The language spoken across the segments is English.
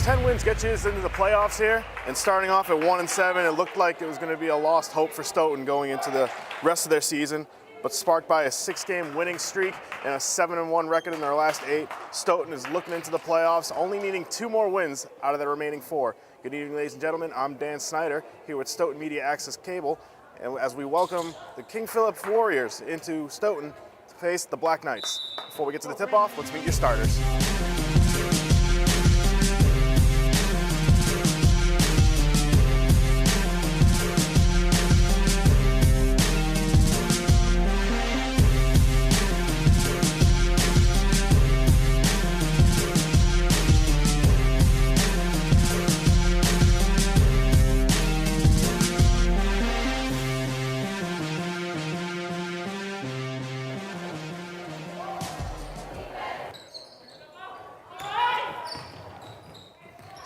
10 wins get you into the playoffs here, and starting off at 1-7, it looked like it was going to be a lost hope for Stoughton going into the rest of their season. But sparked by a 6-game winning streak and a 7-1 record in their last 8, Stoughton is looking into the playoffs, only needing 2 more wins out of their remaining 4. Good evening, ladies and gentlemen. I'm Dan Snyder here with Stoughton Media Access Cable, and as we welcome the King Philip Warriors into Stoughton to face the Black Knights. Before we get to the tip-off, let's meet your starters.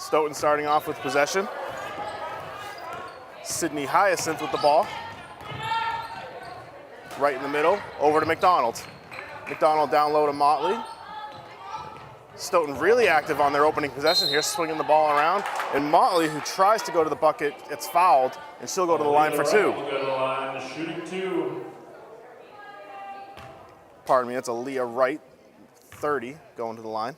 Stoughton starting off with possession. Sydney Hyacinth with the ball. Right in the middle, over to McDonald. McDonald down low to Motley. Stoughton really active on their opening possession here, swinging the ball around. And Motley, who tries to go to the bucket, gets fouled, and she'll go to the line for 2. We'll go to the line, shooting 2. Pardon me, that's Aaliyah Wright, 30, going to the line.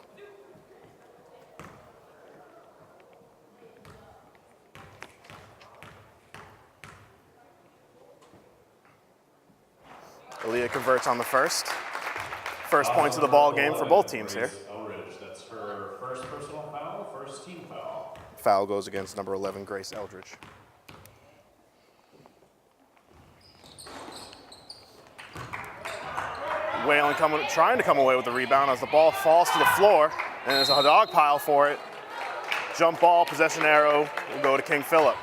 Aaliyah converts on the first. First points of the ball game for both teams here. Eldridge, that's her first personal foul, first team foul. Foul goes against number 11, Grace Eldridge. Whalen trying to come away with the rebound as the ball falls to the floor, and there's a dog pile for it. Jump ball, possession arrow will go to King Philip.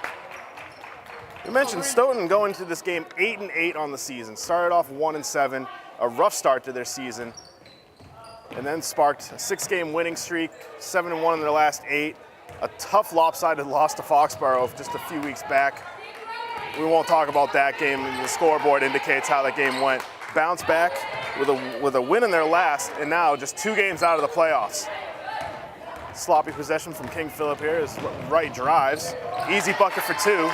You mentioned Stoughton going into this game 8-8 on the season. Started off 1-7, a rough start to their season, and then sparked a 6-game winning streak, 7-1 in their last 8. A tough lopsided loss to Foxborough just a few weeks back. We won't talk about that game. The scoreboard indicates how that game went. Bounce back with a win in their last, and now just 2 games out of the playoffs. Sloppy possession from King Philip here as Wright drives. Easy bucket for 2.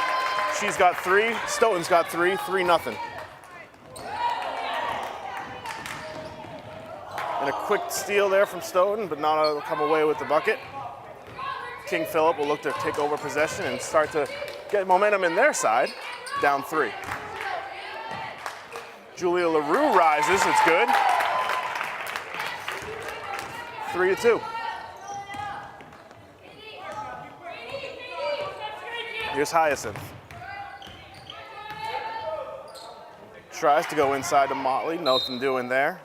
She's got 3, Stoughton's got 3, 3-0. And a quick steal there from Stoughton, but not able to come away with the bucket. King Philip will look to take over possession and start to get momentum in their side, down 3. Julia LaRue rises, it's good. 3-2. Here's Hyacinth. Tries to go inside to Motley, nothing doing there.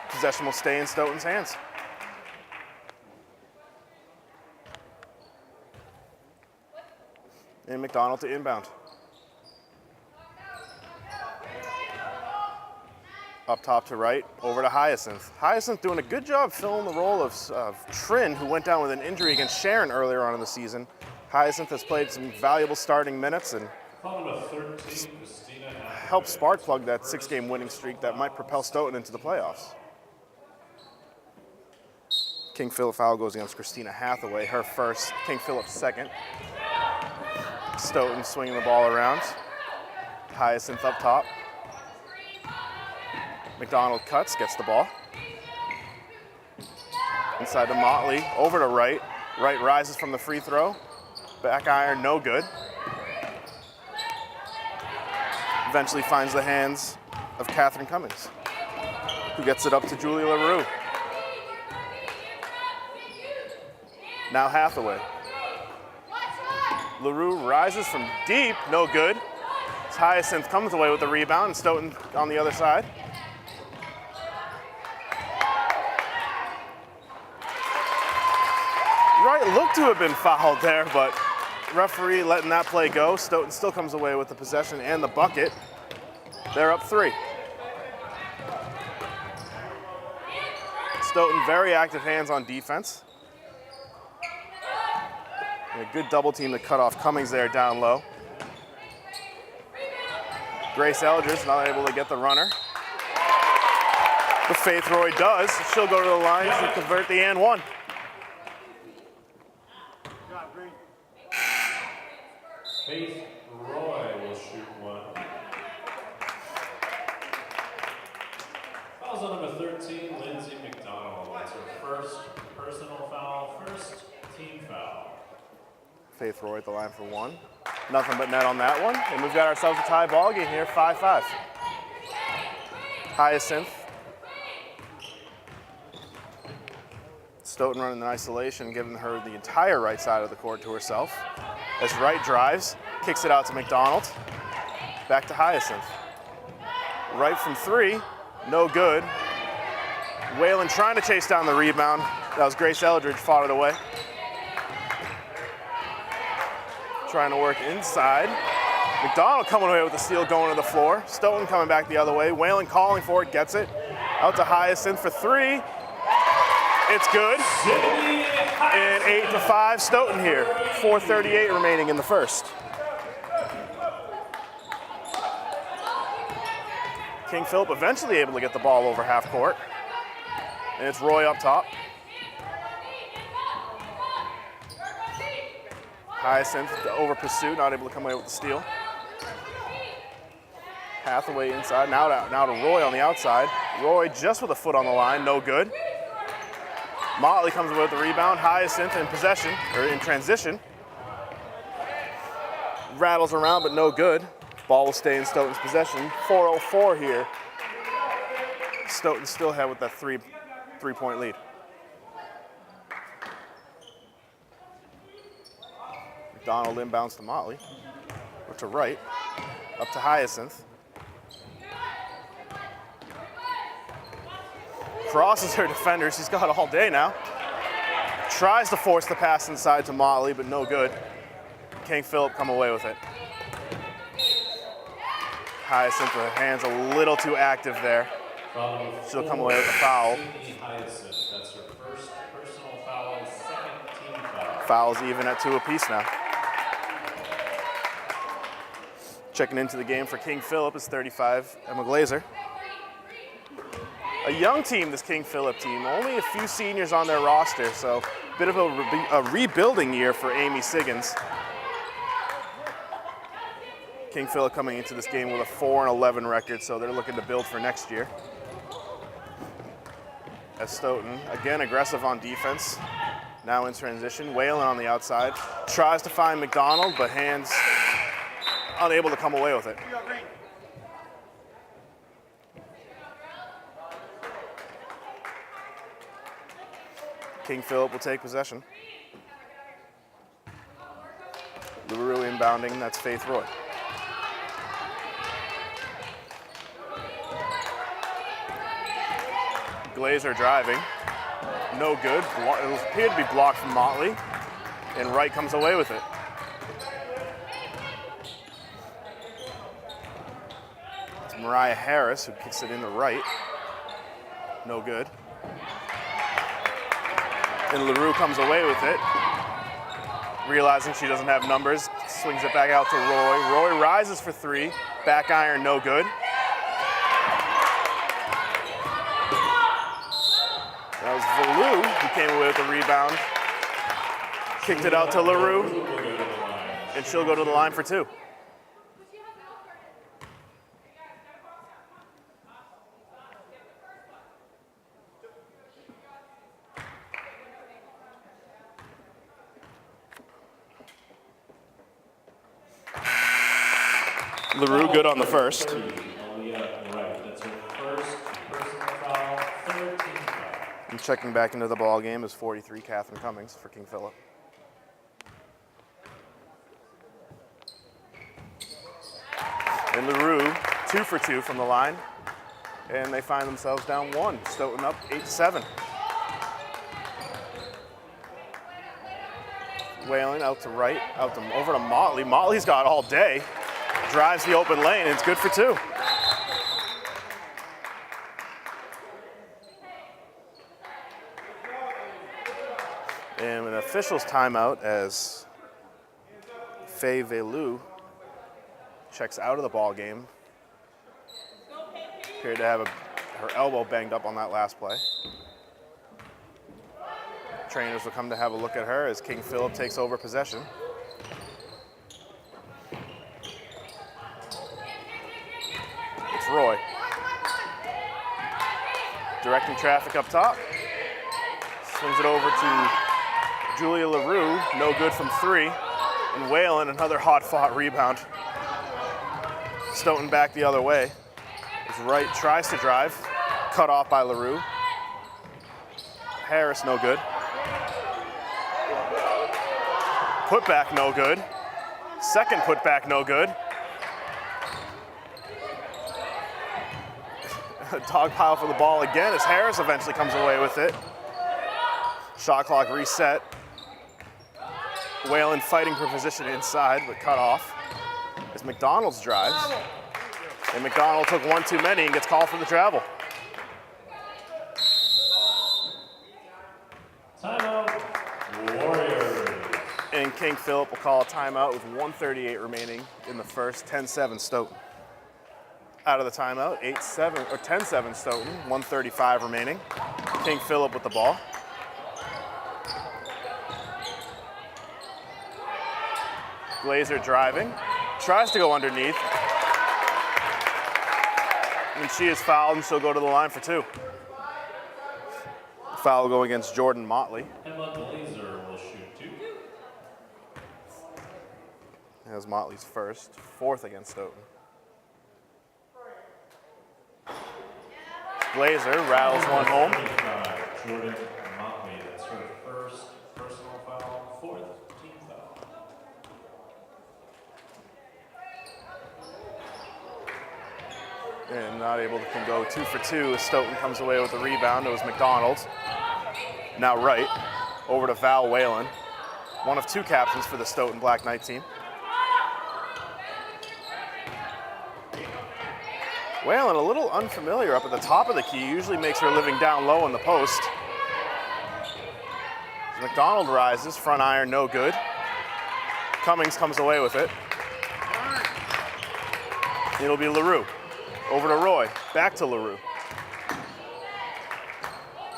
Possession will stay in Stoughton's hands. And McDonald to inbound. Up top to Wright, over to Hyacinth. Hyacinth doing a good job filling the role of Trin, who went down with an injury against Sharon earlier on in the season. Hyacinth has played some valuable starting minutes and helped spark plug that 6-game winning streak that might propel Stoughton into the playoffs. King Philip foul goes against Christina Hathaway, her first, King Philip's second. Stoughton swinging the ball around. Hyacinth up top. McDonald cuts, gets the ball. Inside to Motley, over to Wright. Wright rises from the free throw. Back iron, no good. Eventually finds the hands of Catherine Cummings, who gets it up to Julia LaRue. Now Hathaway. LaRue rises from deep, no good. Hyacinth comes away with the rebound, and Stoughton on the other side. Wright looked to have been fouled there, but referee letting that play go. Stoughton still comes away with the possession and the bucket. They're up 3. Stoughton very active hands on defense. And a good double team to cut off Cummings there down low. Grace Eldridge not able to get the runner. But Faith Roy does. She'll go to the line to convert the and one. Faith Roy will shoot one. Fouls on number 13, Lindsay McDonald. That's her first personal foul, first team foul. Faith Roy at the line for one. Nothing but net on that one. And we've got ourselves a tie ball game here, 5-5. Hyacinth. Stoughton running in isolation, giving her the entire right side of the court to herself. As Wright drives, kicks it out to McDonald. Back to Hyacinth. Wright from three, no good. Whalen trying to chase down the rebound. That was Grace Eldridge, fought it away. Trying to work inside. McDonald coming away with the steal, going to the floor. Stoughton coming back the other way. Whalen calling for it, gets it. Out to Hyacinth for three. It's good. And 8-5 Stoughton here. 4:38 remaining in the first. King Philip eventually able to get the ball over half court. And it's Roy up top. Hyacinth over pursuit, not able to come away with the steal. Hathaway inside, now to Roy on the outside. Roy just with a foot on the line, no good. Motley comes away with the rebound. Hyacinth in possession, or in transition. Rattles around, but no good. Ball will stay in Stoughton's possession. 4:04 here. Stoughton still had with that three-point lead. McDonald inbounds to Motley, or to Wright, up to Hyacinth. Crosses her defender, she's got all day now. Tries to force the pass inside to Motley, but no good. King Philip come away with it. Hyacinth with her hands a little too active there. She'll come away with a foul. That's her first personal foul and second team foul. Fouls even at 2 apiece now. Checking into the game for King Philip is 35, Emma Glazer. A young team, this King Philip team. Only a few seniors on their roster, so a bit of a rebuilding year for Amy Siggins. King Philip coming into this game with a 4-11 record, so they're looking to build for next year. As Stoughton, again aggressive on defense, now in transition. Whalen on the outside, tries to find McDonald, but hands unable to come away with it. King Philip will take possession. LaRue inbounding, that's Faith Roy. Glazer driving, no good. It appeared to be blocked from Motley, and Wright comes away with it. It's Mariah Harris who kicks it into Wright, no good. And LaRue comes away with it, realizing she doesn't have numbers, swings it back out to Roy. Roy rises for three, back iron, no good. That was Valou who came away with the rebound. Kicked it out to LaRue, and she'll go to the line for two. LaRue good on the first. And checking back into the ball game is 43, Catherine Cummings for King Philip. And LaRue, 2 for 2 from the line. And they find themselves down 1. Stoughton up 8-7. Whalen out to Wright, over to Motley. Motley's got all day. Drives the open lane, and it's good for 2. And an official's timeout as Faye Valou checks out of the ball game. Appeared to have her elbow banged up on that last play. Trainers will come to have a look at her as King Philip takes over possession. Roy. Directing traffic up top. Swings it over to Julia LaRue, no good from 3. And Whalen, another hot-fought rebound. Stoughton back the other way. As Wright tries to drive, cut off by LaRue. Harris, no good. Putback, no good. Second putback, no good. Dog pile for the ball again as Harris eventually comes away with it. Shot clock reset. Whalen fighting for position inside, but cut off as McDonald's drives. And McDonald took one too many and gets called for the travel. Timeout, Warriors. And King Philip will call a timeout with 1:38 remaining in the first. 10-7 Stoughton. Out of the timeout, 8-7 or 10-7 Stoughton. 1:35 remaining. King Philip with the ball. Glazer driving, tries to go underneath. And she is fouled and she'll go to the line for 2. Foul will go against Jordan Motley. Emma Glazer will shoot 2. That was Motley's first, 4th against Stoughton. Glazer rattles one home. Jordan Motley, that's her first personal foul, 4th team foul. And not able to can go 2 for 2 as Stoughton comes away with the rebound. It was McDonald. Now Wright, over to Val Whalen. One of 2 captains for the Stoughton Black Knight team. Whalen, a little unfamiliar up at the top of the key, usually makes her living down low in the post. McDonald rises, front iron, no good. Cummings comes away with it. It'll be LaRue. Over to Roy, back to LaRue.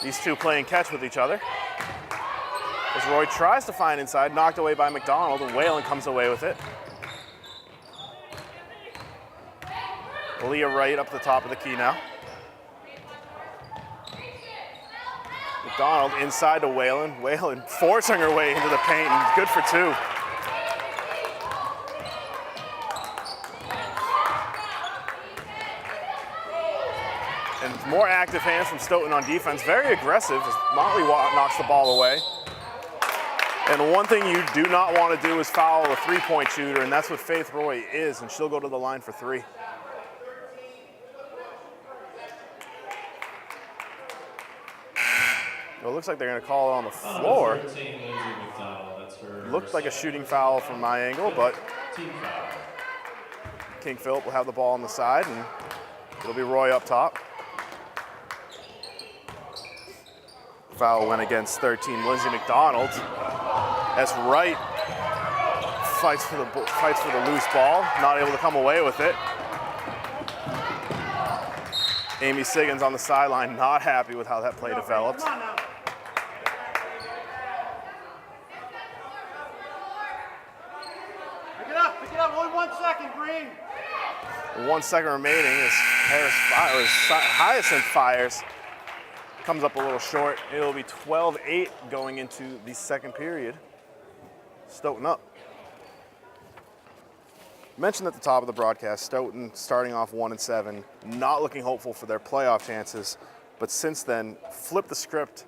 These two playing catch with each other. As Roy tries to find inside, knocked away by McDonald, and Whalen comes away with it. Leah Wright up the top of the key now. McDonald inside to Whalen. Whalen forcing her way into the paint, and good for 2. And more active hands from Stoughton on defense. Very aggressive as Motley knocks the ball away. And one thing you do not want to do is foul a 3-point shooter, and that's what Faith Roy is, and she'll go to the line for 3. Well, it looks like they're going to call it on the floor. 13, Lindsay McDonald, that's her Looked like a shooting foul from my angle, but team foul. King Philip will have the ball on the side, and it'll be Roy up top. Foul went against 13, Lindsay McDonald. As Wright fights for the loose ball, not able to come away with it. Amy Siggins on the sideline, not happy with how that play developed. Pick it up, only 1 second, Green. 1 second remaining as Hyacinth fires. Comes up a little short. It'll be 12-8 going into the second period. Stoughton up. Mentioned at the top of the broadcast, Stoughton starting off 1-7, not looking hopeful for their playoff chances, but since then, flip the script.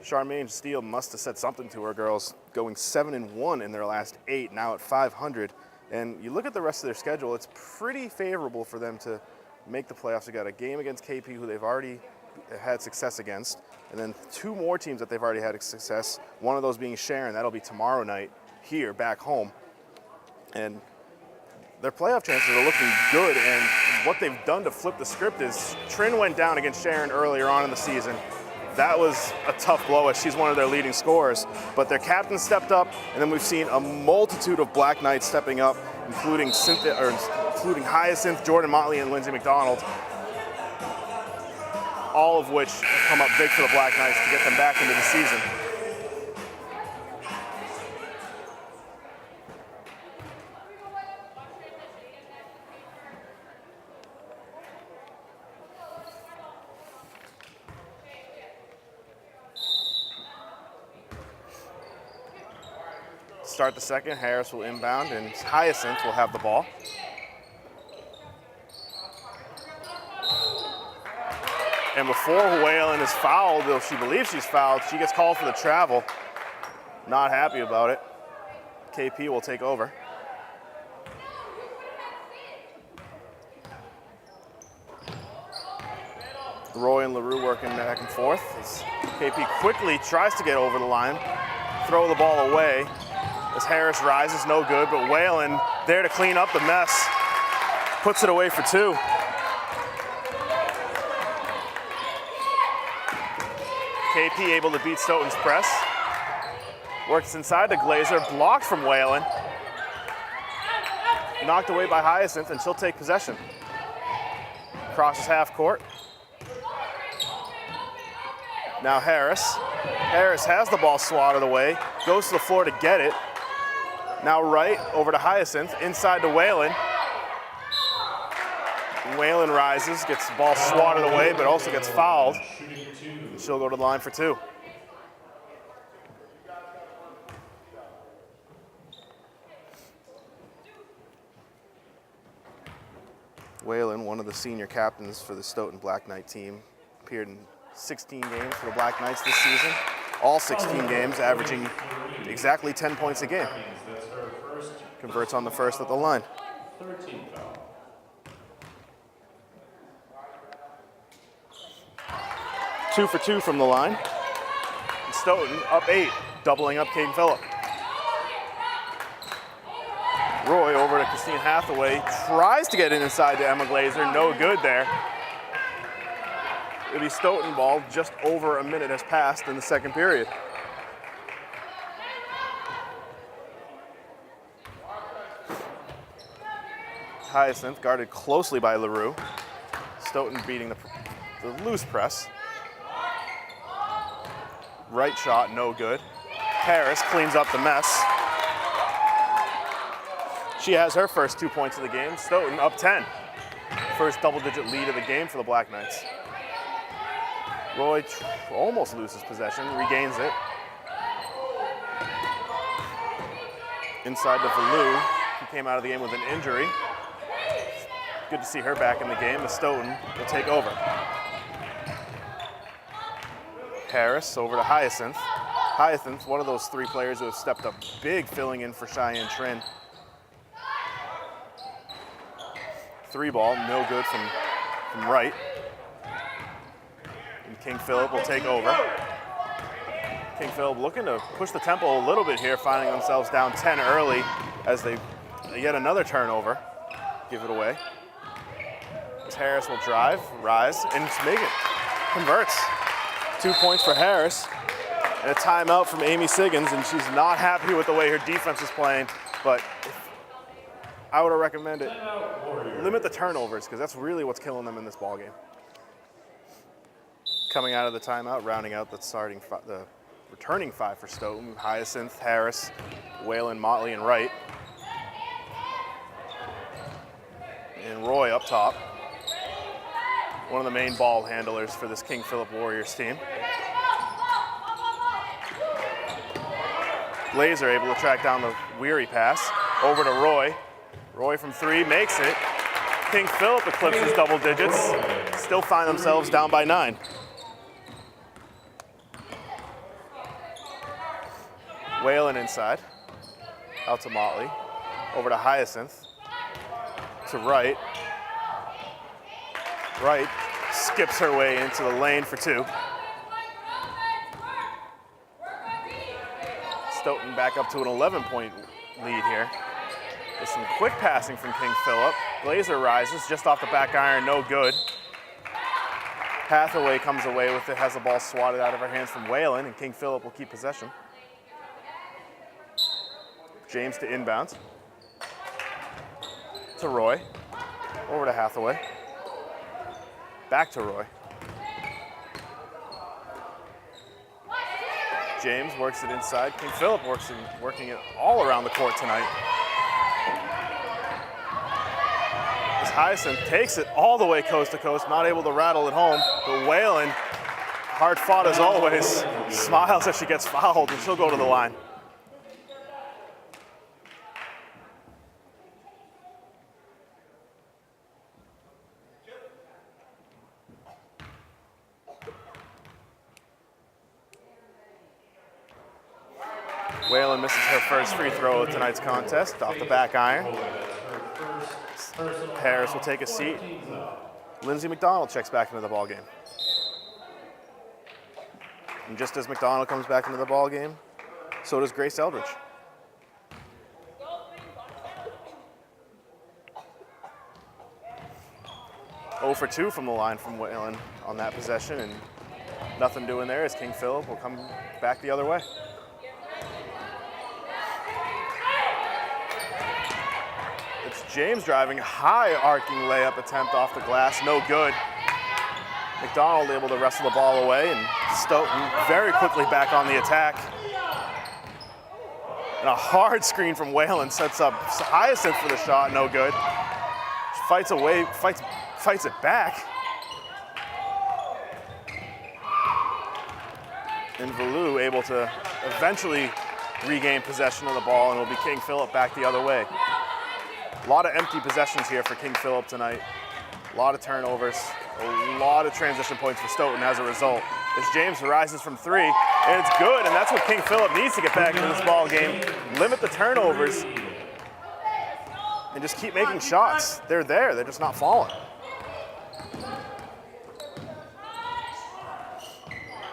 Charmaine Steele must have said something to her girls, going 7-1 in their last 8, now at 500. And you look at the rest of their schedule, it's pretty favorable for them to make the playoffs. They got a game against KP, who they've already had success against, and then 2 more teams that they've already had success, one of those being Sharon. That'll be tomorrow night here, back home. And their playoff chances are looking good, and what they've done to flip the script is Trin went down against Sharon earlier on in the season. That was a tough blow as she's one of their leading scorers, but their captain stepped up, and then we've seen a multitude of Black Knights stepping up, including Hyacinth, Jordan Motley, and Lindsay McDonald, all of which have come up big for the Black Knights to get them back into the season. start the second. Harris will inbound, and Hyacinth will have the ball. And before Whalen is fouled, though she believes she's fouled, she gets called for the travel. Not happy about it. KP will take over. Roy and LaRue working back and forth as KP quickly tries to get over the line, throw the ball away as Harris rises, no good, but Whalen there to clean up the mess, puts it away for two. KP able to beat Stoughton's press, works inside to Glazer, blocked from Whalen, knocked away by Hyacinth, and she'll take possession. Crosses half court. Now Harris. Harris has the ball swatted away, goes to the floor to get it. Now Wright over to Hyacinth, inside to Whalen. Whalen rises, gets the ball swatted away, but also gets fouled. She'll go to the line for two. Whalen, one of the senior captains for the Stoughton Black Knight team, appeared in 16 games for the Black Knights this season. All 16 games, averaging exactly 10 points a game. Converts on the first at the line. 13 foul. Two for two from the line. And Stoughton up 8, doubling up King Philip. Roy over to Christine Hathaway, tries to get it inside to Emma Glazer, no good there. It'll be Stoughton ball, just over a minute has passed in the second period. Hyacinth guarded closely by LaRue. Stoughton beating the loose press. Right shot, no good. Harris cleans up the mess. She has her first 2 points of the game. Stoughton up 10. First double-digit lead of the game for the Black Knights. Roy almost loses possession, regains it. Inside to Valou, who came out of the game with an injury. Good to see her back in the game, as Stoughton will take over. Harris over to Hyacinth. Hyacinth, one of those three players who have stepped up big, filling in for Cheyenne Trin. Three ball, no good from Wright. And King Philip will take over. King Philip looking to push the tempo a little bit here, finding themselves down 10 early as they get another turnover. Give it away. As Harris will drive, rise, and make it. Converts. 2 points for Harris. And a timeout from Amy Siggins, and she's not happy with the way her defense is playing, but I would recommend it. Limit the turnovers, because that's really what's killing them in this ballgame. Coming out of the timeout, rounding out the returning five for Stoughton: Hyacinth, Harris, Whalen, Motley, and Wright. And Roy up top, one of the main ball handlers for this King Philip Warriors team. Glazer able to track down the weary pass. Over to Roy. Roy from three makes it. King Philip eclipses double digits. Still find themselves down by 9. Whalen inside. Out to Motley. Over to Hyacinth. To Wright. Wright skips her way into the lane for 2. Stoughton back up to an 11-point lead here. With some quick passing from King Philip. Glazer rises just off the back iron, no good. Hathaway comes away with it, has the ball swatted out of her hands from Whalen, and King Philip will keep possession. James to inbounds. To Roy. Over to Hathaway. Back to Roy. James works it inside. King Philip working it all around the court tonight. As Hyacinth takes it all the way coast to coast, not able to rattle it home. But Whalen, hard fought as always, smiles as she gets fouled, and she'll go to the line. Whalen misses her first free throw of tonight's contest off the back iron. Paris will take a seat. Lindsay McDonald checks back into the ballgame. And just as McDonald comes back into the ballgame, so does Grace Eldridge. Oh for 2 from the line from Whalen on that possession, and nothing doing there as King Philip will come back the other way. It's James driving, high arcing layup attempt off the glass, no good. McDonald able to wrestle the ball away, and Stoughton very quickly back on the attack. And a hard screen from Whalen sets up Hyacinth for the shot, no good. She fights away, fights it back. And Valou able to eventually regain possession of the ball, and it'll be King Philip back the other way. A lot of empty possessions here for King Philip tonight. A lot of turnovers, a lot of transition points for Stoughton as a result. As James rises from 3, and it's good, and that's what King Philip needs to get back into this ball game. Limit the turnovers, and just keep making shots. They're there, they're just not falling.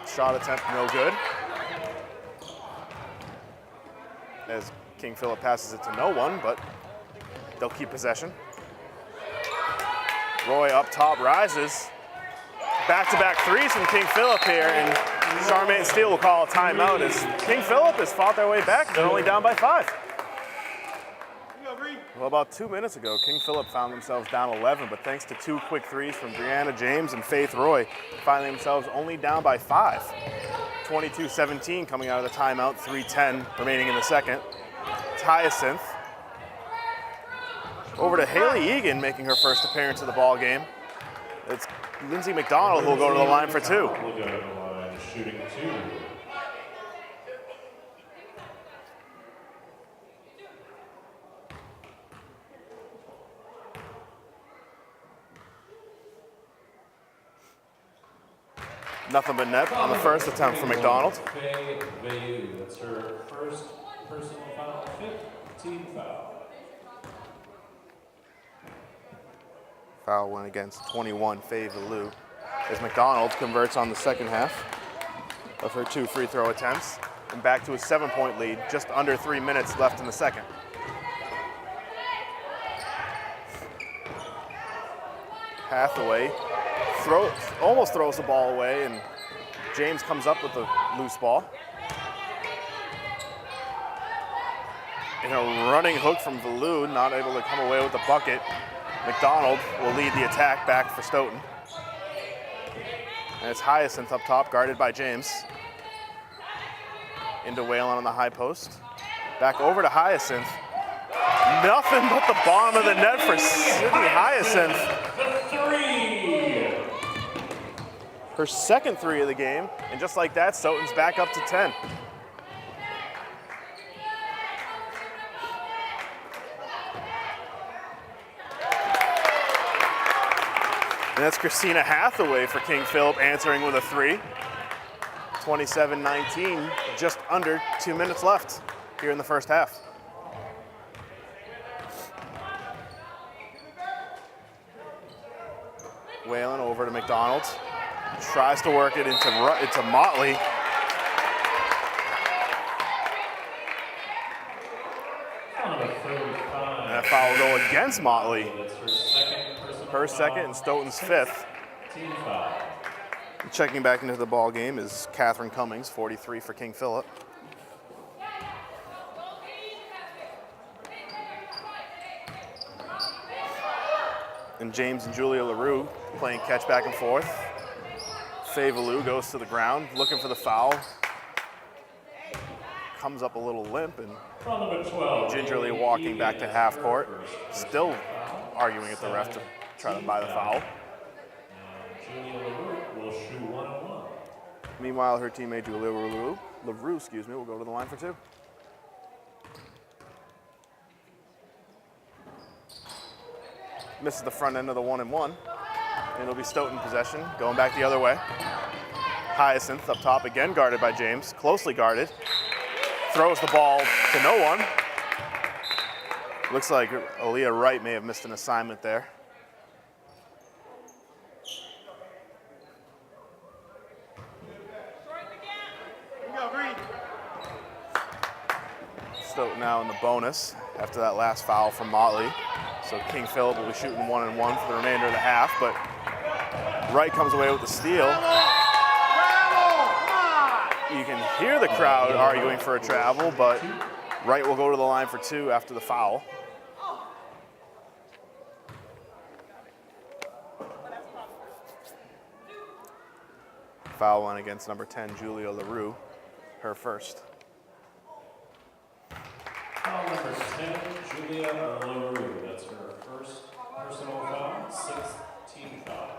Shot attempt, no good. As King Philip passes it to no one, but they'll keep possession. Roy up top rises. Back-to-back threes from King Philip here, and Charmaine Steele will call a timeout as King Philip has fought their way back. They're only down by 5. Well, about 2 minutes ago, King Philip found themselves down 11, but thanks to 2 quick threes from Brianna James and Faith Roy, finding themselves only down by 5. 22-17 coming out of the timeout, 3:10 remaining in the second. It's Hyacinth. Over to Haley Egan making her first appearance of the ball game. It's Lindsay McDonald who will go to the line for 2. Will go to the line shooting 2. Nothing but net on the first attempt for McDonald. That's her first personal foul, 5th team foul. Foul went against 21, Faye Valou, as McDonald converts on the second half of her 2 free throw attempts, and back to a 7-point lead, just under 3 minutes left in the second. Hathaway almost throws the ball away, and James comes up with the loose ball. And a running hook from Valou, not able to come away with the bucket. McDonald will lead the attack back for Stoughton. And it's Hyacinth up top, guarded by James. Into Whalen on the high post. Back over to Hyacinth. Nothing but the bottom of the net for Sydney Hyacinth. Her second 3 of the game, and just like that, Stoughton's back up to 10. And that's Christina Hathaway for King Philip answering with a 3. 27-19, just under 2 minutes left here in the first half. Whalen over to McDonald. Tries to work it into Motley. And that foul will go against Motley. Her second and Stoughton's 5th. Checking back into the ball game is Catherine Cummings, 43 for King Philip. And James and Julia LaRue playing catch back and forth. Faye Valou goes to the ground, looking for the foul. Comes up a little limp and gingerly walking back to half court. Still arguing at the ref to try to buy the foul. Meanwhile, her teammate Julia LaRue, will go to the line for 2. Misses the front end of the 1-and-1. And it'll be Stoughton possession, going back the other way. Hyacinth up top, again guarded by James, closely guarded. throws the ball to no one. Looks like Aaliyah Wright may have missed an assignment there. Stoughton now in the bonus after that last foul from Motley. So King Philip will be shooting 1-1 for the remainder of the half, but Wright comes away with the steal. You can hear the crowd arguing for a travel, but Wright will go to the line for 2 after the foul. Foul went against number 10, Julia LaRue, her first. Foul number 10, Julia LaRue. That's her first personal foul, 6th team foul.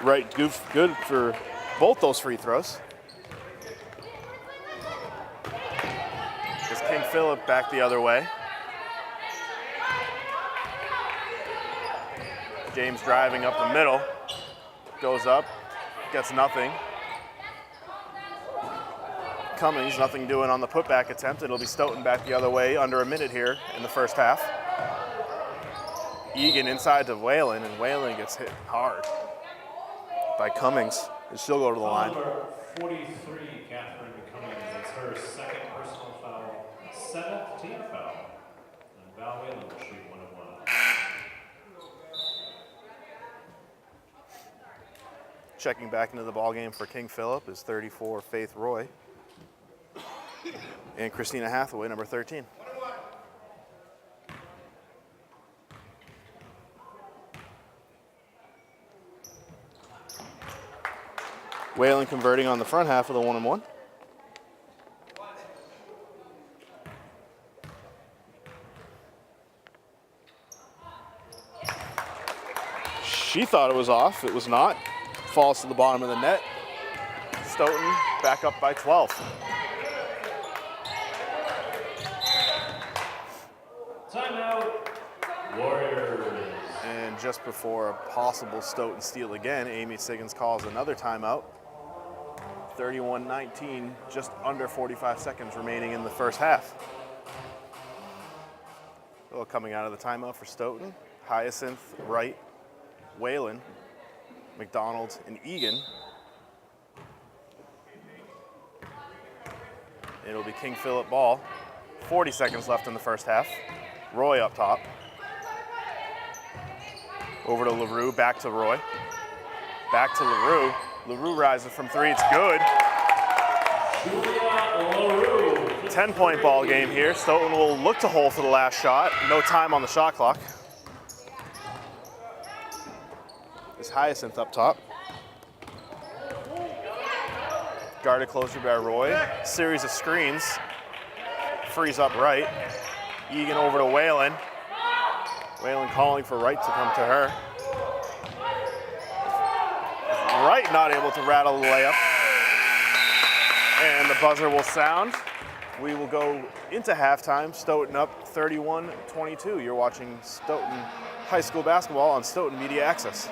Wright good for both those free throws. As King Philip back the other way. James driving up the middle, goes up, gets nothing. Cummings, nothing doing on the putback attempt. It'll be Stoughton back the other way, under a minute here in the first half. Egan inside to Whalen, and Whalen gets hit hard by Cummings, and she'll go to the line. Number 43, Catherine Cummings. That's her second personal foul, 7th team foul. And Val Whalen will shoot 1-1. Checking back into the ballgame for King Philip is 34, Faith Roy. And Christina Hathaway, number 13. Whalen converting on the front half of the 1-1. She thought it was off. It was not. Falls to the bottom of the net. Stoughton back up by 12. Timeout, Warriors. And just before a possible Stoughton steal again, Amy Siggins calls another timeout. 31-19, just under 45 seconds remaining in the first half. Well, coming out of the timeout for Stoughton, Hyacinth, Wright, Whalen, McDonald, and Egan. It'll be King Philip ball. 40 seconds left in the first half. Roy up top. Over to LaRue, back to Roy. Back to LaRue. LaRue rises from 3, it's good. 10-point ball game here. Stoughton will look to hold for the last shot. No time on the shot clock. This Hyacinth up top. Guarded closer by Roy. Series of screens. Frees up Wright. Egan over to Whalen. Whalen calling for Wright to come to her. Wright not able to rattle the layup. And the buzzer will sound. We will go into halftime. Stoughton up 31-22. You're watching Stoughton High School basketball on Stoughton Media Access.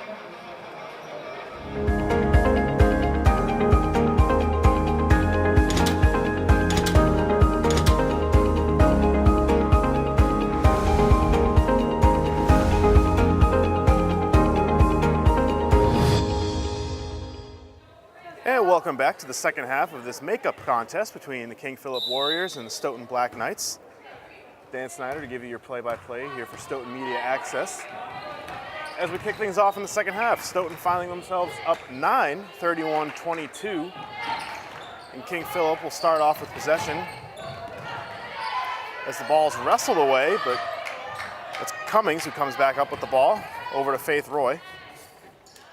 Welcome back to the second half of this makeup contest between the King Philip Warriors and the Stoughton Black Knights. Dan Snyder to give you your play-by-play here for Stoughton Media Access. As we kick things off in the second half, Stoughton finding themselves up 9, 31-22. And King Philip will start off with possession as the ball's wrestled away, but it's Cummings who comes back up with the ball over to Faith Roy.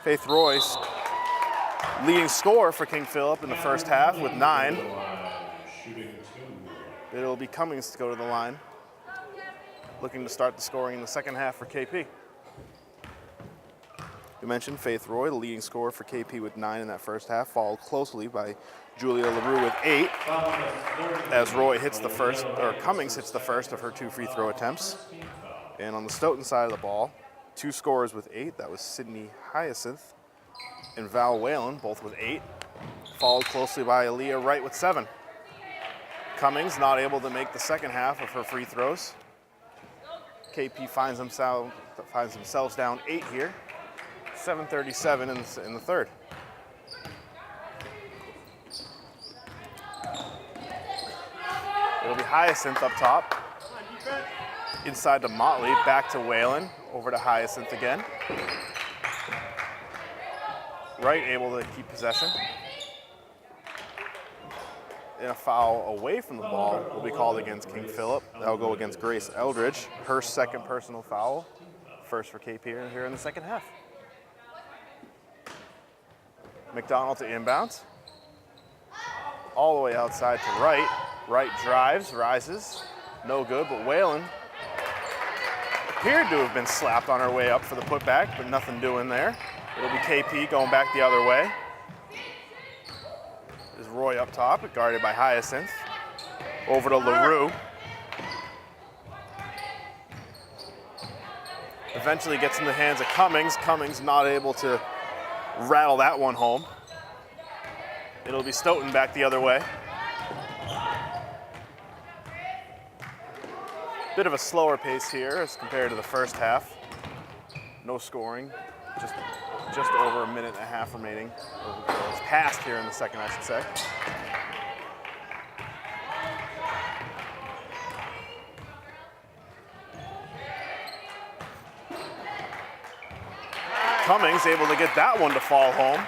Faith Roy's leading scorer for King Philip in the first half with 9. It'll be Cummings to go to the line, looking to start the scoring in the second half for KP. We mentioned Faith Roy, the leading scorer for KP with 9 in that first half, followed closely by Julia LaRue with 8. As Roy hits the first, or Cummings hits the first of her 2 free throw attempts. And on the Stoughton side of the ball, 2 scorers with 8. That was Sydney Hyacinth and Val Whalen, both with 8. followed closely by Aaliyah Wright with 7. Cummings not able to make the second half of her free throws. KP finds themselves down 8 here. 7:37 in the third. It'll be Hyacinth up top. Inside to Motley, back to Whalen, over to Hyacinth again. Wright able to keep possession. And a foul away from the ball will be called against King Philip. That'll go against Grace Eldridge, her second personal foul. First for KP here in the second half. McDonald to inbounds. All the way outside to Wright. Wright drives, rises, no good, but Whalen appeared to have been slapped on her way up for the putback, but nothing doing there. It'll be KP going back the other way. Is Roy up top, guarded by Hyacinth. Over to LaRue. Eventually gets in the hands of Cummings. Cummings not able to rattle that one home. It'll be Stoughton back the other way. Bit of a slower pace here as compared to the first half. No scoring, just over a minute and a half remaining. It's passed here in the second, I should say. Cummings able to get that one to fall home.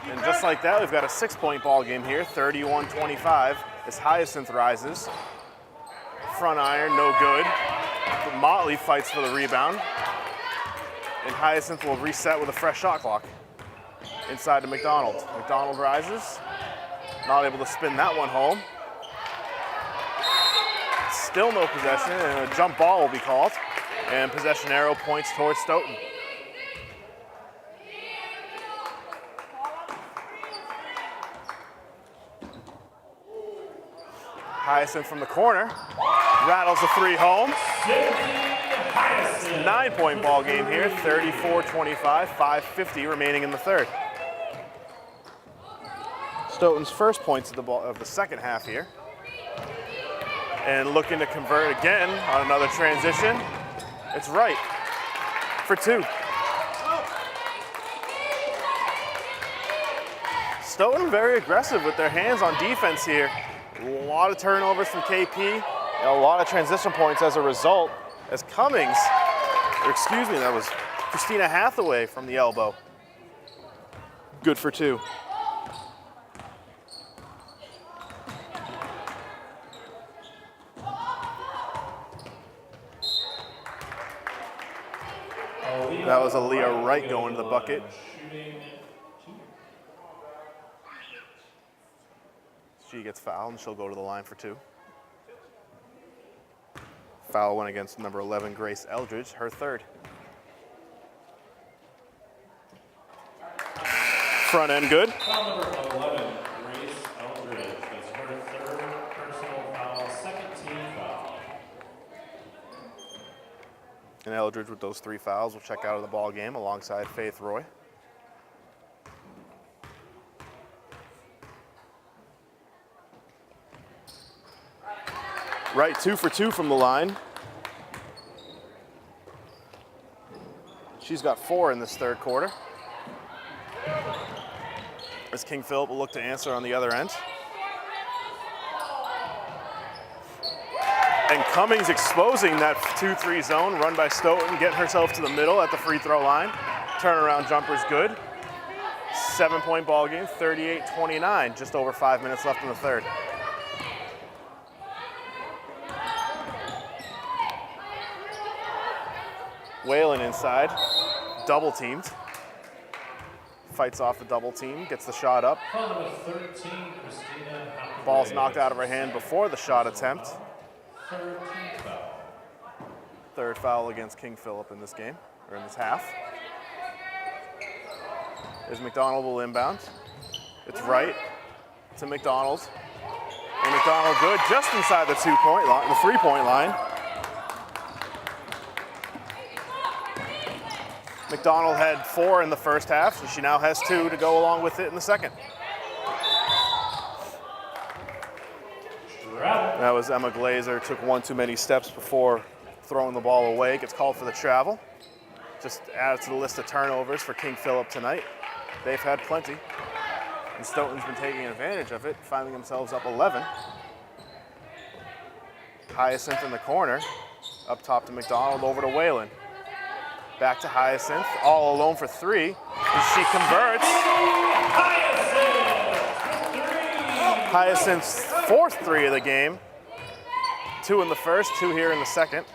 And just like that, we've got a 6-point ball game here, 31-25, as Hyacinth rises. Front iron, no good. But Motley fights for the rebound. And Hyacinth will reset with a fresh shot clock. Inside to McDonald. McDonald rises. Not able to spin that one home. Still no possession, and a jump ball will be called. And possession arrow points towards Stoughton. Hyacinth from the corner. Rattles the 3 home. 9-point ball game here, 34-25, 5:50 remaining in the third. Stoughton's first points of the second half here. And looking to convert again on another transition. It's Wright for 2. Stoughton very aggressive with their hands on defense here. A lot of turnovers from KP, and a lot of transition points as a result, as Cummings, that was Christina Hathaway from the elbow. Good for 2. That was Aaliyah Wright going to the bucket. She gets fouled and she'll go to the line for 2. Foul went against number 11, Grace Eldridge, her third. Front end good. Foul number 11, Grace Eldridge. That's her third personal foul, second team foul. And Eldridge with those 3 fouls will check out of the ball game alongside Faith Roy. Wright 2 for 2 from the line. She's got 4 in this third quarter. As King Philip will look to answer on the other end. And Cummings exposing that 2-3 zone run by Stoughton, getting herself to the middle at the free throw line. Turnaround jumper's good. 7-point ball game, 38-29, just over 5 minutes left in the third. Whalen inside, double teamed. Fights off the double team, gets the shot up. Ball's knocked out of her hand before the shot attempt. Third foul against King Philip in this game, or in this half. As McDonald will inbound. It's Wright to McDonald. And McDonald good just inside the 2-point line, the 3-point line. McDonald had 4 in the first half, and she now has 2 to go along with it in the second. That was Emma Glazer, took 1 too many steps before throwing the ball away, gets called for the travel. Just added to the list of turnovers for King Philip tonight. They've had plenty, and Stoughton's been taking advantage of it, finding themselves up 11. Hyacinth in the corner, up top to McDonald, over to Whalen. Back to Hyacinth, all alone for 3, and she converts. Hyacinth's 4th 3 of the game. 2 in the first, 2 here in the second.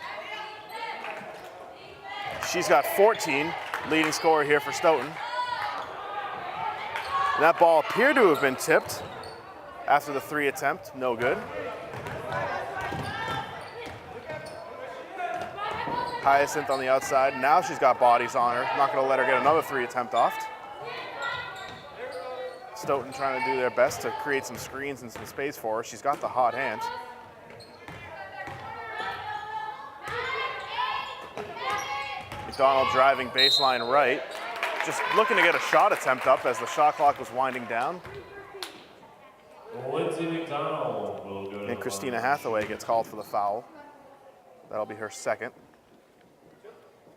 She's got 14, leading scorer here for Stoughton. And that ball appeared to have been tipped after the 3 attempt, no good. Hyacinth on the outside, now she's got bodies on her. Not gonna let her get another 3 attempt off. Stoughton trying to do their best to create some screens and some space for her. She's got the hot hand. McDonald driving baseline right. Just looking to get a shot attempt up as the shot clock was winding down. Lindsay McDonald will go to And Christina Hathaway gets called for the foul. That'll be her second.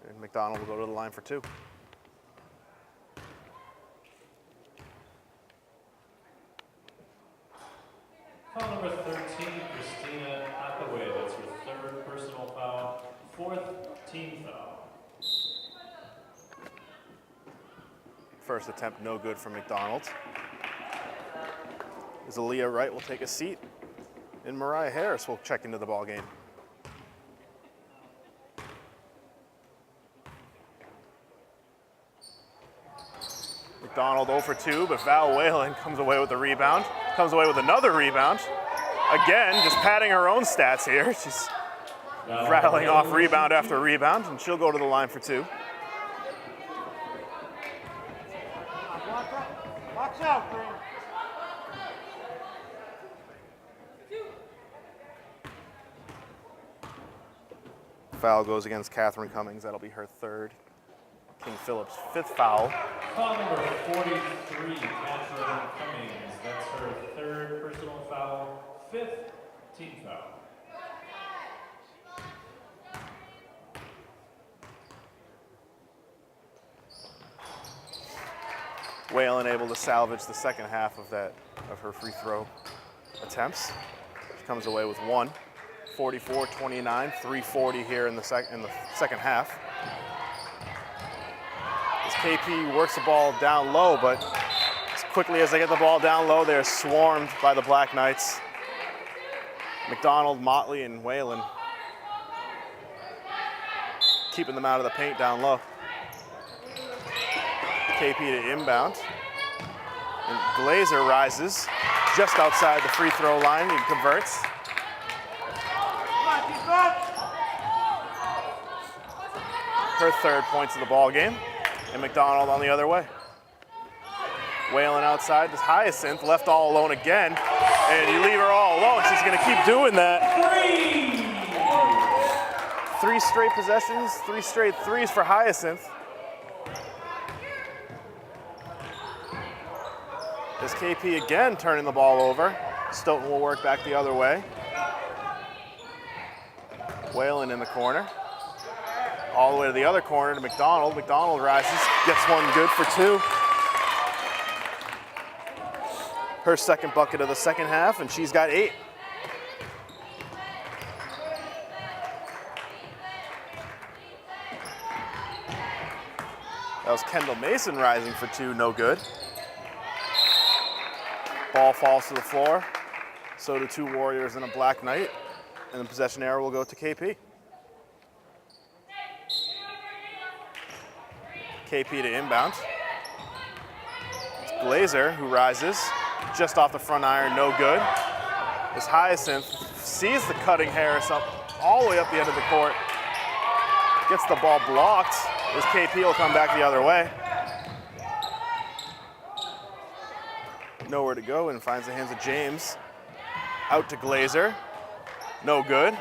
And McDonald will go to the line for 2. Foul number 13, Christina Hathaway. That's her 3rd personal foul, 4th team foul. First attempt no good for McDonald. As Aaliyah Wright will take a seat, and Mariah Harris will check into the ball game. McDonald 0 for 2, but Val Whalen comes away with the rebound. Comes away with another rebound. Again, just padding her own stats here. She's rattling off rebound after rebound, and she'll go to the line for 2. Box out, Green. Foul goes against Catherine Cummings. That'll be her 3rd. King Philip's 5th foul. Foul number 43, Catherine Cummings. That's her 3rd personal foul, 5th team foul. Whalen able to salvage the second half of her free throw attempts. She comes away with 1. 44-29, 3:40 here in the second half. As KP works the ball down low, but as quickly as they get the ball down low, they're swarmed by the Black Knights. McDonald, Motley, and Whalen keeping them out of the paint down low. KP to inbound. And Glazer rises just outside the free throw line and converts. Her 3rd points of the ball game, and McDonald on the other way. Whalen outside, this Hyacinth left all alone again, and you leave her all alone. She's gonna keep doing that. 3 straight possessions, 3 straight 3s for Hyacinth. As KP again turning the ball over. Stoughton will work back the other way. Whalen in the corner. All the way to the other corner to McDonald. McDonald rises, gets one good for 2. Her 2nd bucket of the second half, and she's got 8. That was Kendall Mason rising for 2, no good. Ball falls to the floor. So do 2 Warriors and a Black Knight. And the possession arrow will go to KP. KP to inbound. It's Glazer who rises. Just off the front iron, no good. As Hyacinth sees the cutting Harris up all the way up the end of the court. Gets the ball blocked. As KP will come back the other way. Nowhere to go and finds the hands of James. Out to Glazer. No good.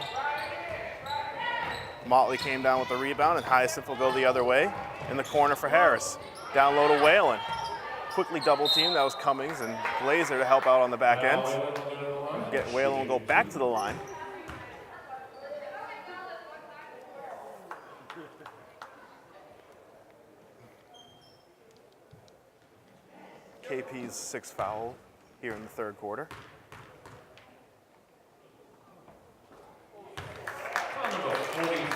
Motley came down with the rebound, and Hyacinth will go the other way in the corner for Harris. Down low to Whalen. Quickly double team. That was Cummings and Glazer to help out on the back end. Whalen will go back to the line. KP's sixth foul here in the third quarter.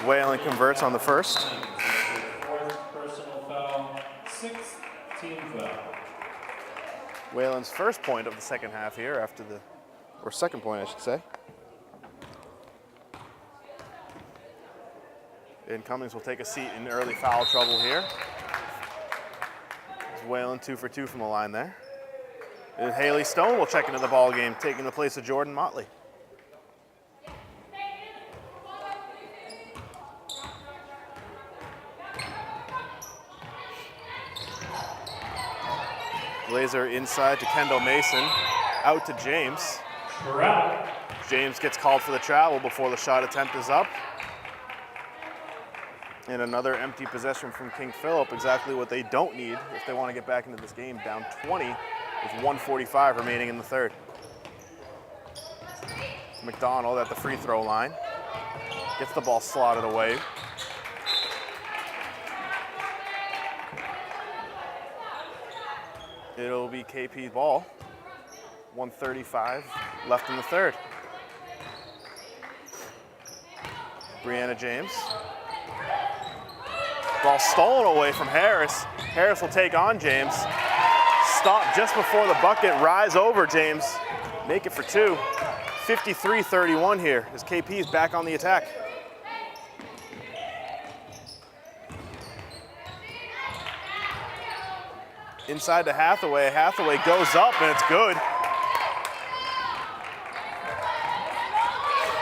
Whalen converts on the first. Fourth personal foul, sixth team foul. Whalen's first point of the second half here after the, or second point I should say. And Cummings will take a seat in early foul trouble here. Whalen 2 for 2 from the line there. And Haley Stone will check into the ball game, taking the place of Jordan Motley. Glazer inside to Kendall Mason, out to James. James gets called for the travel before the shot attempt is up. And another empty possession from King Philip, exactly what they don't need if they want to get back into this game, down 20 with 1:45 remaining in the third. McDonald at the free throw line, gets the ball slotted away. It'll be KP's ball, 1:35 left in the third. Brianna James. Ball stolen away from Harris. Harris will take on James. Stop just before the bucket, rise over James. Make it for two. 53-31 here as KP is back on the attack. Inside to Hathaway. Hathaway goes up and it's good.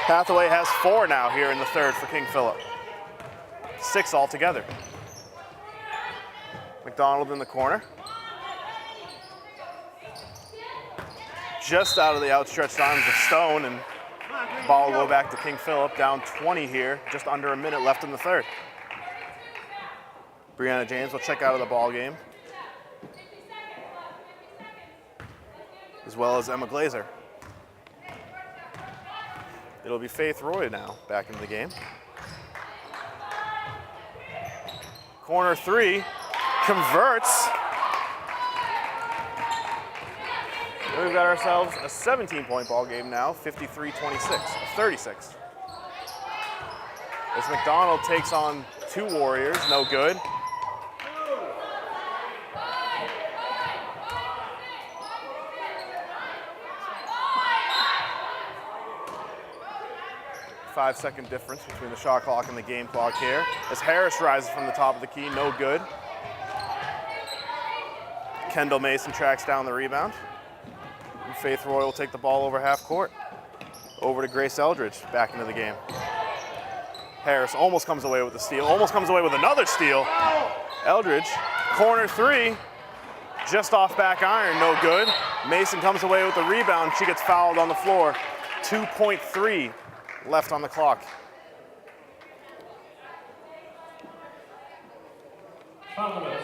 Hathaway has 4 now here in the third for King Philip. 6 altogether. McDonald in the corner. Just out of the outstretched arms of Stone, and ball will go back to King Philip, down 20 here, just under a minute left in the third. Brianna James will check out of the ball game, as well as Emma Glazer. It'll be Faith Roy now back into the game. Corner 3, converts. We've got ourselves a 17-point ball game now, 53-26, 36. As McDonald takes on 2 Warriors, no good. Five-second difference between the shot clock and the game clock here. As Harris rises from the top of the key, no good. Kendall Mason tracks down the rebound. And Faith Roy will take the ball over half court. Over to Grace Eldridge, back into the game. Harris almost comes away with the steal, almost comes away with another steal. Eldridge, corner 3, just off back iron, no good. Mason comes away with the rebound, she gets fouled on the floor. 2.3 left on the clock. Foul number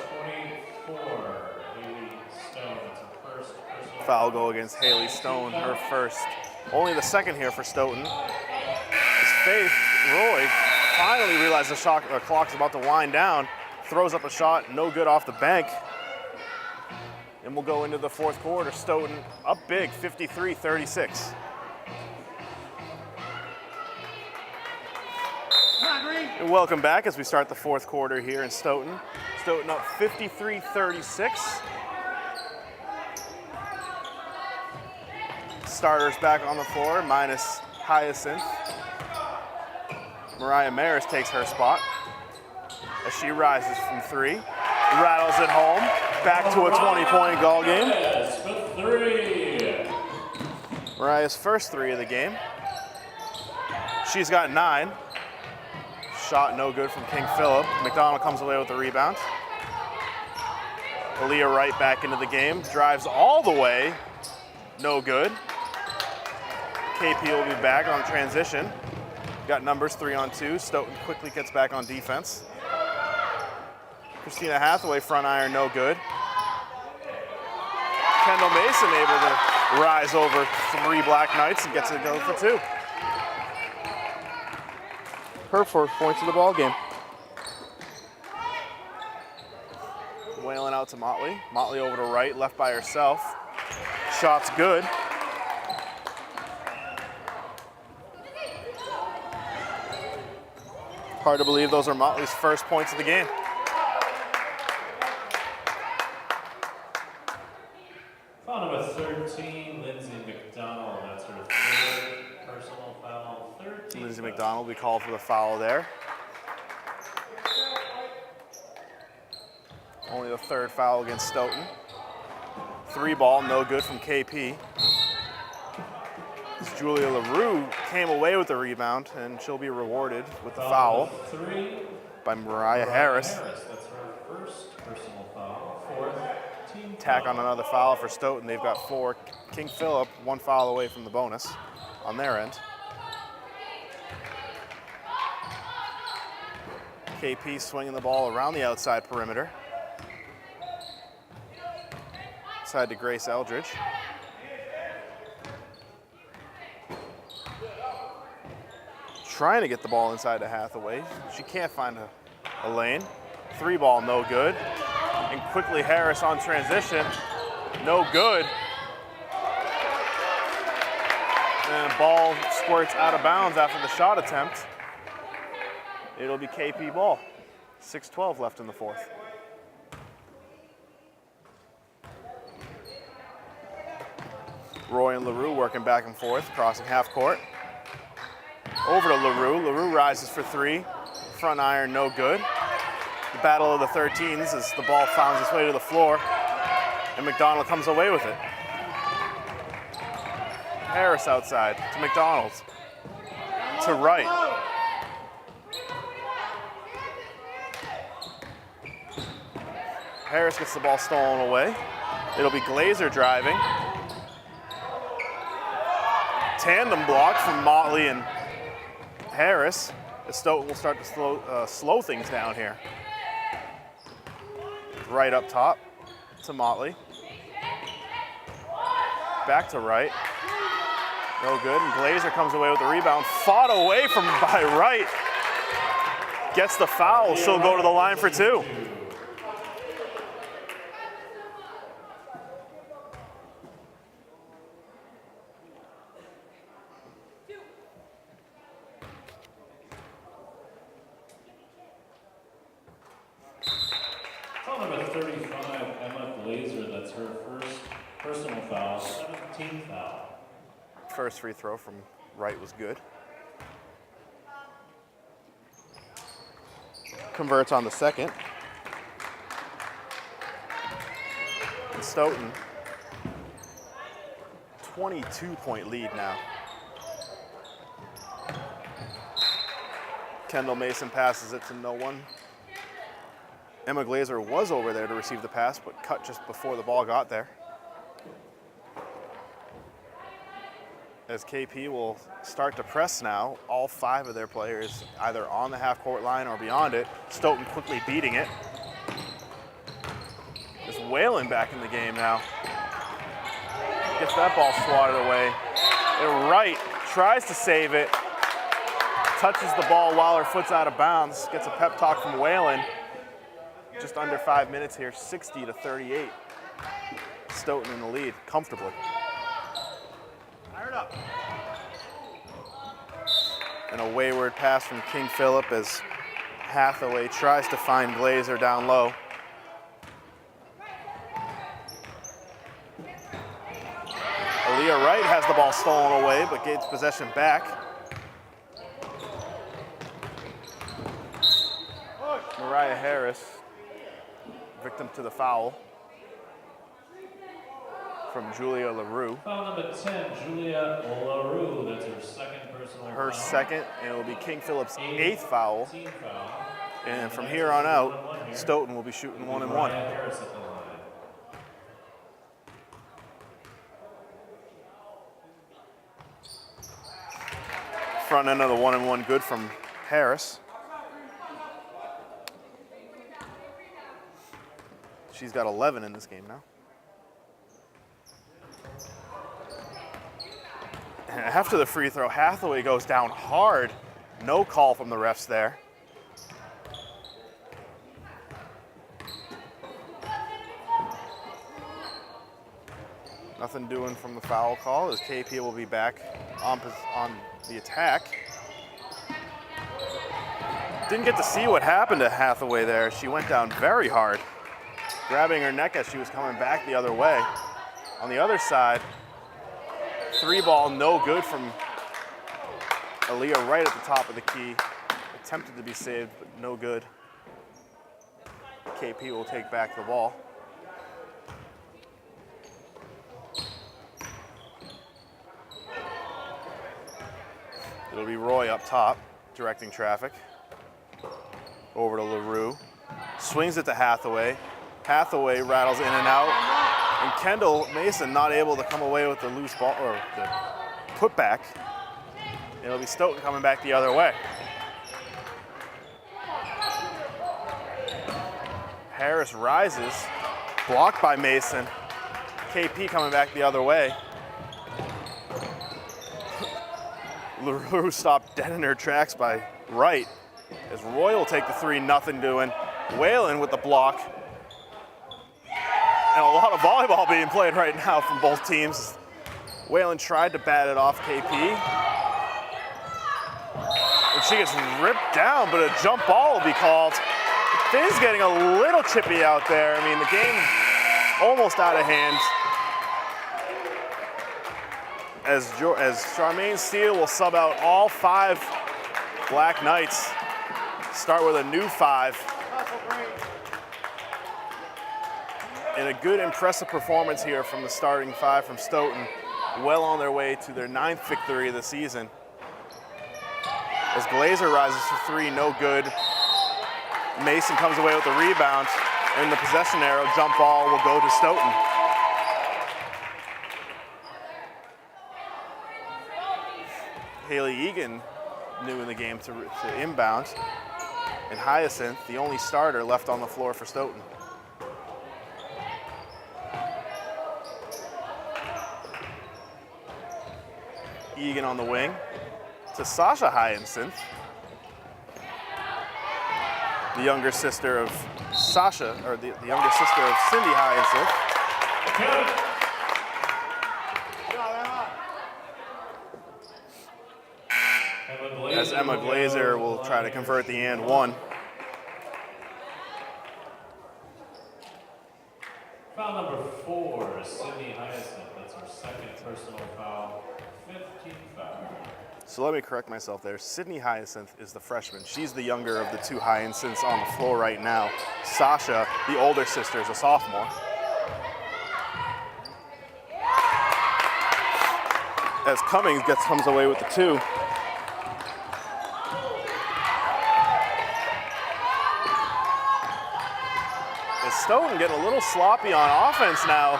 24, Haley Stone. That's her first personal Foul go against Haley Stone, her first. Only the second here for Stoughton. As Faith Roy finally realizes the clock's about to wind down, throws up a shot, no good off the bank. And we'll go into the fourth quarter. Stoughton up big, 53-36. And welcome back as we start the fourth quarter here in Stoughton. Stoughton up 53-36. Starters back on the floor, minus Hyacinth. Mariah Maris takes her spot as she rises from 3. Rattles it home, back to a 20-point ball game. Mariah's first 3 of the game. She's got 9. Shot no good from King Philip. McDonald comes away with the rebound. Aaliyah Wright back into the game. Drives all the way. No good. KP will be back on transition. Got numbers 3-on-2. Stoughton quickly gets back on defense. Christina Hathaway front iron, no good. Kendall Mason able to rise over 3 Black Knights and gets it go for 2. Her 4 points of the ball game. Whalen out to Motley. Motley over to right, left by herself. Shot's good. Hard to believe those are Motley's first points of the game. Foul number 13, Lindsay McDonald. That's her 3rd personal foul. 13th Lindsay foul. McDonald will be called for the foul there. Only the 3rd foul against Stoughton. 3 ball, no good from KP. As Julia LaRue came away with the rebound, and she'll be rewarded with the foul by Mariah Harris. That's her 1st personal foul. 4th team Tack foul. on another foul for Stoughton. They've got 4. King Philip, 1 foul away from the bonus on their end. KP swinging the ball around the outside perimeter. Side to Grace Eldridge. Trying to get the ball inside to Hathaway. She can't find a lane. 3 ball, no good. And quickly Harris on transition, no good. And the ball squirts out of bounds after the shot attempt. It'll be KP ball. 6:12 left in the 4th. Roy and LaRue working back and forth, crossing half court. Over to LaRue. LaRue rises for 3. Front iron, no good. The battle of the 13s as the ball finds its way to the floor, and McDonald comes away with it. Harris outside to McDonald. To right. Harris gets the ball stolen away. It'll be Glazer driving. Tandem block from Motley and Harris. Stoughton will start to slow things down here. Right up top to Motley. Back to right. No good, and Glazer comes away with the rebound. Fought away from by right. Gets the foul, she'll go to the line for 2. Foul number 35, Emma Glazer. That's her 1st personal foul. 17th foul. First free throw from right was good. Converts on the 2nd. And Stoughton, 22-point lead now. Kendall Mason passes it to no one. Emma Glazer was over there to receive the pass, but cut just before the ball got there. As KP will start to press now, all 5 of their players either on the half-court line or beyond it. Stoughton quickly beating it. There's Whalen back in the game now. Gets that ball swatted away. And Wright tries to save it. Touches the ball while her foot's out of bounds. Gets a pep talk from Whalen. Just under 5 minutes here, 60-38. Stoughton in the lead, comfortably. Fire it up. And a wayward pass from King Philip as Hathaway tries to find Glazer down low. Aaliyah Wright has the ball stolen away, but gets possession back. Mariah Harris, victim to the foul from Julia LaRue. Foul number 10, Julia LaRue. That's her 2nd personal Her foul. 2nd, and it will be King Philip's 8th foul. Team foul. And from here on out, Stoughton will be shooting 1 and 1. Mariah Harris at the line. Front end of the 1-and-1 good from Harris. She's got 11 in this game now. And after the free throw, Hathaway goes down hard. No call from the refs there. Nothing doing from the foul call as KP will be back on the attack. Didn't get to see what happened to Hathaway there. She went down very hard, grabbing her neck as she was coming back the other way. On the other side, 3-ball no good from Aaliyah right at the top of the key. Attempted to be saved, but no good. KP will take back the ball. It'll be Roy up top, directing traffic. Over to LaRue. Swings it to Hathaway. Hathaway rattles in and out. And Kendall Mason not able to come away with the loose ball, or the putback. It'll be Stoughton coming back the other way. Harris rises, blocked by Mason. KP coming back the other way. LaRue stopped dead in her tracks by Wright. As Roy will take the 3, nothing doing. Whalen with the block. And a lot of volleyball being played right now from both teams. Whalen tried to bat it off KP. And she gets ripped down, but a jump ball will be called. Finn's getting a little chippy out there. I mean, the game almost out of hand. As Charmaine Steele will sub out all 5 Black Knights. Start with a new 5. And a good, impressive performance here from the starting 5 from Stoughton. Well on their way to their 9th victory of the season. As Glazer rises for 3, no good. Mason comes away with the rebound. And the possession arrow jump ball will go to Stoughton. Haley Egan new in the game to inbound. And Hyacinth, the only starter left on the floor for Stoughton. Egan on the wing to Sasha Hyacinth, the younger sister of Sasha, or the younger sister of Cindy Hyacinth. As Emma Glazer will try to convert the and 1. Foul number 4, Sydney Hyacinth. That's her 2nd personal foul, 15th foul. So let me correct myself there. Sydney Hyacinth is the freshman. She's the younger of the 2 Hyacinths on the floor right now. Sasha, the older sister, is a sophomore. As Cummings comes away with the 2. Stoughton getting a little sloppy on offense now.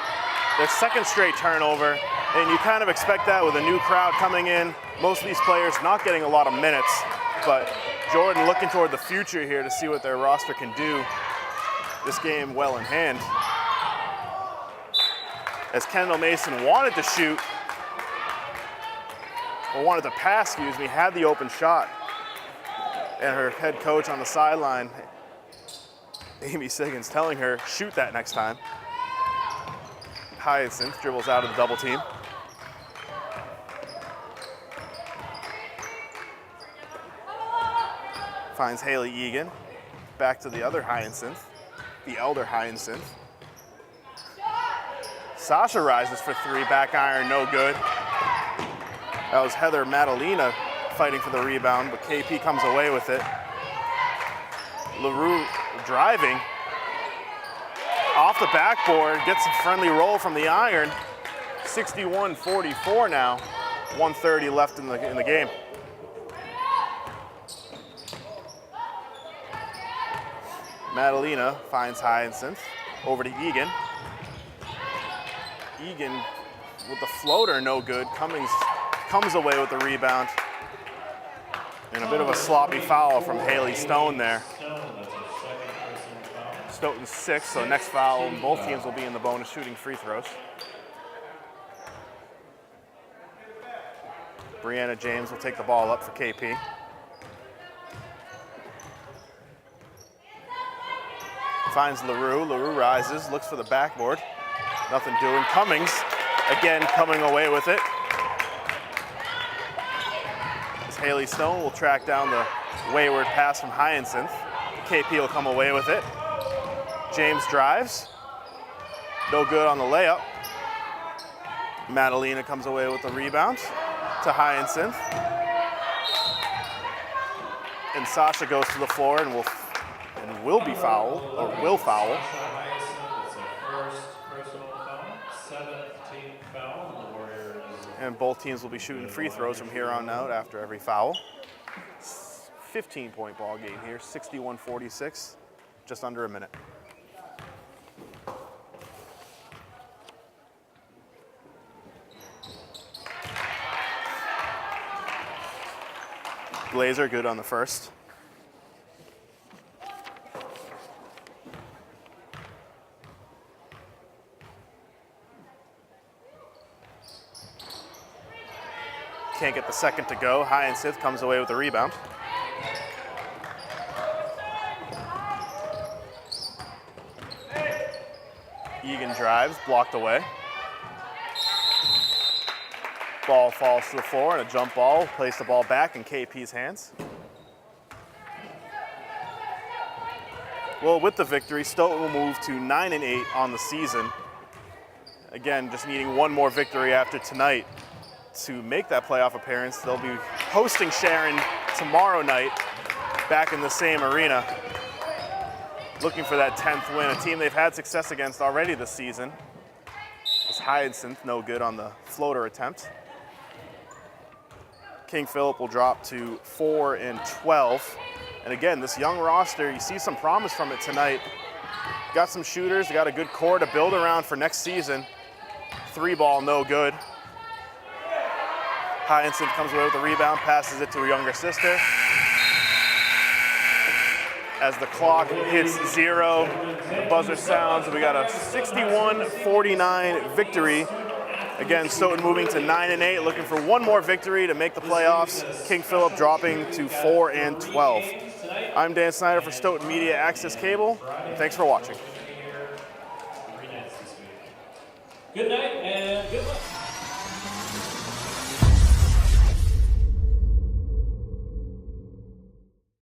Their 2nd straight turnover, and you kind of expect that with a new crowd coming in. Most of these players not getting a lot of minutes, but Jordan looking toward the future here to see what their roster can do. This game well in hand. As Kendall Mason wanted to shoot, or wanted to pass, excuse me, had the open shot. And her head coach on the sideline, Amy Siggins, telling her, shoot that next time. Hyacinth dribbles out of the double team. Finds Haley Egan. Back to the other Hyacinth, the elder Hyacinth. Sasha rises for 3, back iron, no good. That was Heather Madalena fighting for the rebound, but KP comes away with it. LaRue driving off the backboard, gets a friendly roll from the iron. 61-44 now, 1:30 left in the game. Madalena finds Hyacinth, over to Egan. Egan with the floater, no good. Cummings comes away with the rebound. And a bit of a sloppy foul from Haley Stone there. Stone, that's her second personal foul. Stoughton's 6, so next foul, and both teams will be in the bonus shooting free throws. Brianna James will take the ball up for KP. Finds LaRue. LaRue rises, looks for the backboard. Nothing doing. Cummings, again, coming away with it. As Haley Stone will track down the wayward pass from Hyacinth. KP will come away with it. James drives. No good on the layup. Madalena comes away with the rebound to Hyacinth. And Sasha goes to the floor and will be fouled, or will foul. It's her first personal foul, 7th team foul, and the Warriors. And both teams will be shooting free throws from here on out after every foul. 15-point ball game here, 61-46, just under a minute. Glazer good on the first. Can't get the second to go. Hyacinth comes away with the rebound. Egan drives, blocked away. Ball falls to the floor and a jump ball. Place the ball back in KP's hands. Well, with the victory, Stoughton will move to 9-8 on the season. Again, just needing one more victory after tonight to make that playoff appearance. They'll be hosting Sharon tomorrow night back in the same arena, looking for that 10th win, a team they've had success against already this season. It's Hyacinth, no good on the floater attempt. King Philip will drop to 4-12. And again, this young roster, you see some promise from it tonight. Got some shooters, got a good core to build around for next season. 3-ball, no good. Hyacinth comes away with the rebound, passes it to her younger sister. As the clock hits 0, the buzzer sounds, we got a 61-49 victory. Again, Stoughton moving to 9-8, looking for one more victory to make the playoffs. King Philip dropping to 4-12. I'm Dan Snyder for Stoughton Media Access Cable. Thanks for watching. Good night and good luck.